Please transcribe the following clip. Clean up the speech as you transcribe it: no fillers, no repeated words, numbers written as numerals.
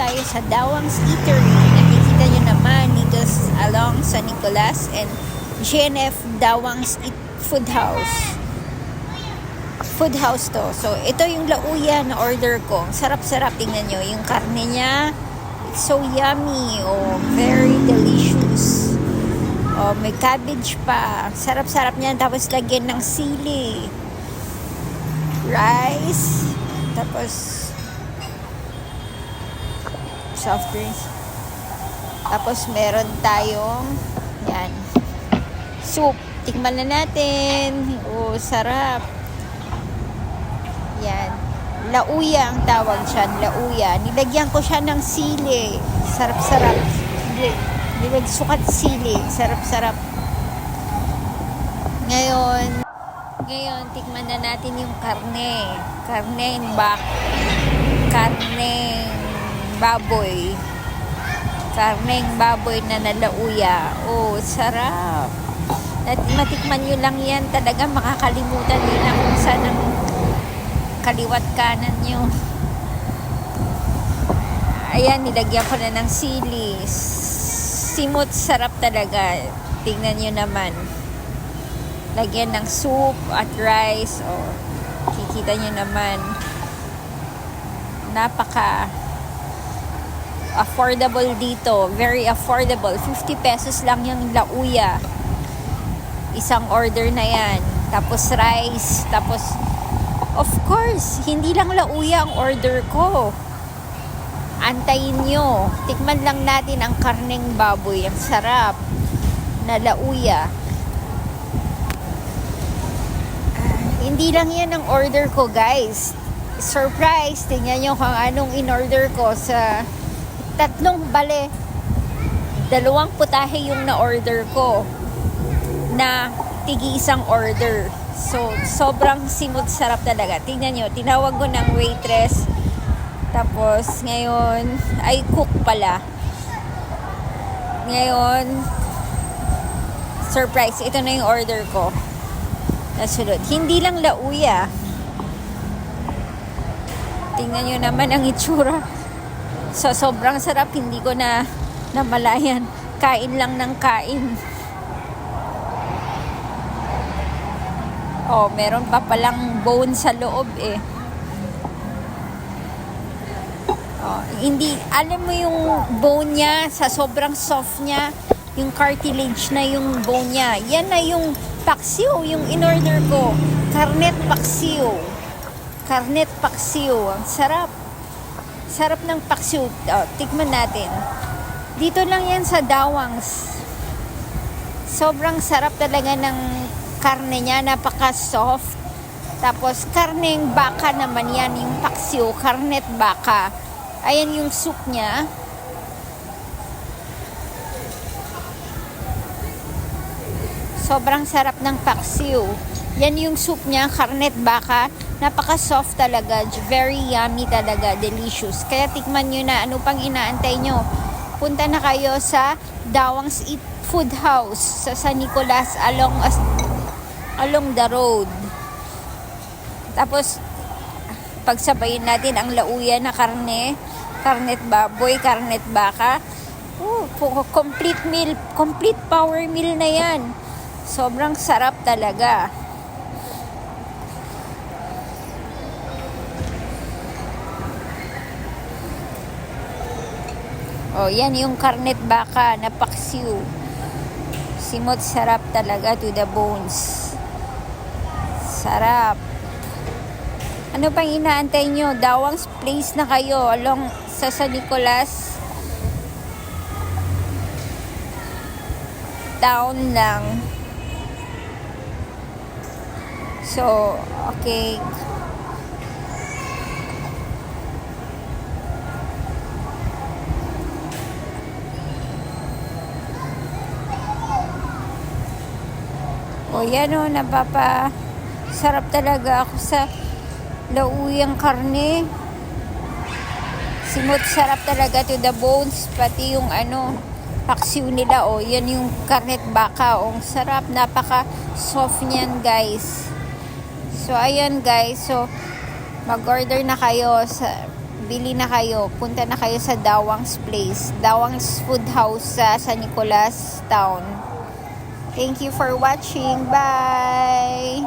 tayo sa Dawang's Eatery. Nakikita nyo naman dito along San Nicolas and GNF Dawang's Food House. Food house to. So, ito yung lauya na order ko. Sarap-sarap. Tingnan nyo. Yung karne niya, it's so yummy. Oh, very delicious. Oh, may cabbage pa. Sarap-sarap niyan. Tapos, lagyan ng sili. Rice. Tapos, soft drinks. Tapos, meron tayong yan. Soup. Tikman na natin. Oh, sarap. Yan. Lauya ang tawag siya. Lauya. Nilagyan ko siya ng sili. Sarap-sarap. Sukat sili. Sarap-sarap. Ngayon, tikman na natin yung karne. Karneng baboy. Karneng baboy na nalauya. Oh, sarap. At matikman nyo lang yan. Talaga makakalimutan nyo lang kung saan ang kaliwat kanan nyo. Ayan, nilagyan ko na ng sili. Simot, sarap talaga. Tingnan nyo naman. Lagyan ng soup at rice. Oh, kikita nyo naman. Napaka affordable dito. Very affordable. 50 pesos lang yung lauya. Isang order na yan. Tapos rice. Tapos, of course, hindi lang lauya ang order ko. Antayin nyo. Tikman lang natin ang karneng baboy. Ang sarap na lauya. Hindi lang yan ang order ko, guys. Surprise! Tingnan nyo kung anong in-order ko sa 3 bale. 2 putahe yung na-order ko na tigi-isang order. So, sobrang simot sarap talaga. Tingnan nyo, tinawag ko ng waitress. Tapos, ngayon, ay cook pala. Ngayon, surprise, ito na yung order ko. Nasunod. Hindi lang lauya. Tingnan nyo naman ang itsura. So, sobrang sarap. Hindi ko na namalayan. Kain lang ng kain. Oh, meron pa palang bone sa loob eh. Oh, hindi, alam mo yung bone niya, sa sobrang soft niya, yung cartilage na yung bone niya. Yan na yung paksiw, yung in-order ko. Karnet paksiw. Karnet paksiw. Ang sarap. Sarap ng paksiw. Oh, tikman natin. Dito lang yan sa Dawang's. Sobrang sarap talaga ng karne niya. Napaka-soft. Tapos, karneng baka naman yan. Yung paksiw. Karnet baka. Ayan yung soup niya. Sobrang sarap ng paksiw. Yan yung soup niya, karnet baka. Napaka-soft talaga. Very yummy talaga. Delicious. Kaya tikman nyo na. Ano pang inaantay nyo? Punta na kayo sa Dawang's Food House sa San Nicolas along the road. Tapos, pagsabayin natin ang lauya na karne. Karnet baboy, karnet baka. Complete meal. Complete power meal na yan. Sobrang sarap talaga. Oh, yan yung karnet baka na paksiw. Simot sarap talaga to the bones. Sarap. Ano pang inaantay nyo? Dawang's place na kayo along sa San Nicolas. Town lang. So, okay. O yan o, sarap talaga ako sa lauyang karne. Simot sarap talaga to the bones. Pati yung paksiw nila. O, yan yung karnet baka. O, sarap. Napaka soft niyan, guys. So, ayan guys. So, mag-order na kayo sa bili na kayo. Punta na kayo sa Dawang's Place. Dawang's Food House sa San Nicolas Town. Thank you for watching. Bye!